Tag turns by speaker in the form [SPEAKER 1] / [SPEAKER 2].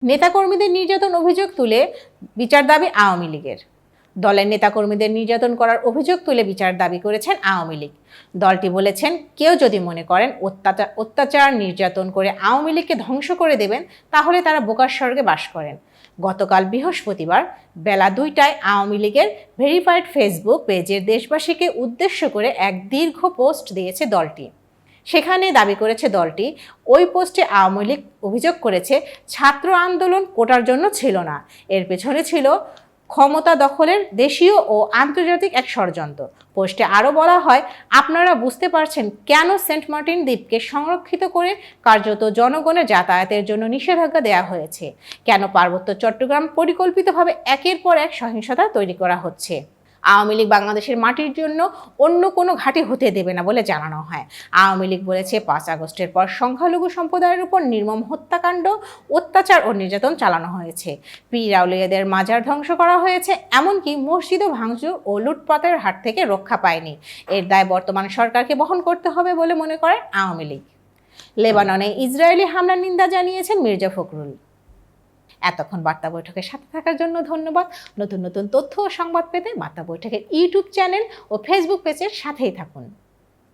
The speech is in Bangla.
[SPEAKER 1] নেতাকর্মীদের নির্যাতন অভিযোগ তুলে বিচার দাবি আওয়ামী লীগের। দলের নেতাকর্মীদের নির্যাতন করার অভিযোগ তুলে বিচার দাবি করেছেন আওয়ামী লীগ। দলটি বলেছেন, কেউ যদি মনে করেন অত্যাচার নির্যাতন করে আওয়ামী লীগকে ধ্বংস করে দেবেন, তাহলে তারা বোকার স্বর্গে বাস করেন। গতকাল বৃহস্পতিবার বেলা 2টায় আওয়ামী লীগের ভেরিফাইড ফেসবুক পেজের দেশবাসীকে উদ্দেশ্য করে এক দীর্ঘ পোস্ট দিয়েছে দলটি। সেখানে দাবি করেছে দলটি, ওই পোস্টে আওয়ামী লীগ অভিযোগ করেছে ছাত্র আন্দোলন কোটার জন্য ছিল না, এর পেছনে ছিল ক্ষমতা দখলের দেশীয় ও আন্তর্জাতিক এক ষড়যন্ত্র। পোস্টে আরও বলা হয়, আপনারা বুঝতে পারছেন কেন সেন্ট মার্টিন দ্বীপকে সংরক্ষিত করে কার্যত জনগণের যাতায়াতের জন্য নিষেধাজ্ঞা দেওয়া হয়েছে, কেন পার্বত্য চট্টগ্রাম পরিকল্পিতভাবে একের পর এক সহিংসতা তৈরি করা হচ্ছে। আওয়ামী লীগ বাংলাদেশের মাটির জন্য অন্য কোনো ঘাঁটি হতে দেবে না বলে জানানো হয়। আওয়ামী লীগ বলেছে, 5 আগস্টের পর সংখ্যালঘু সম্প্রদায়ের উপর নির্মম হত্যাকাণ্ড, অত্যাচার ও নির্যাতন চালানো হয়েছে। পীর আউলিয়াদের মাজার ধ্বংস করা হয়েছে, এমনকি মসজিদও ভাঙচুর ও লুটপাটের হাত থেকে রক্ষা পায়নি। এর দায় বর্তমান সরকারকে বহন করতে হবে বলে মনে করে আওয়ামী লীগ। লেবাননে ইসরায়েলি হামলার নিন্দা জানিয়েছেন মির্জা ফখরুল। এতক্ষণ বার্তা বৈঠকের সাথে থাকার জন্য ধন্যবাদ। নতুন নতুন তথ্য ও সংবাদ পেতে বার্তা বৈঠকের ইউটিউব চ্যানেল ও ফেসবুক পেজের সাথেই থাকুন।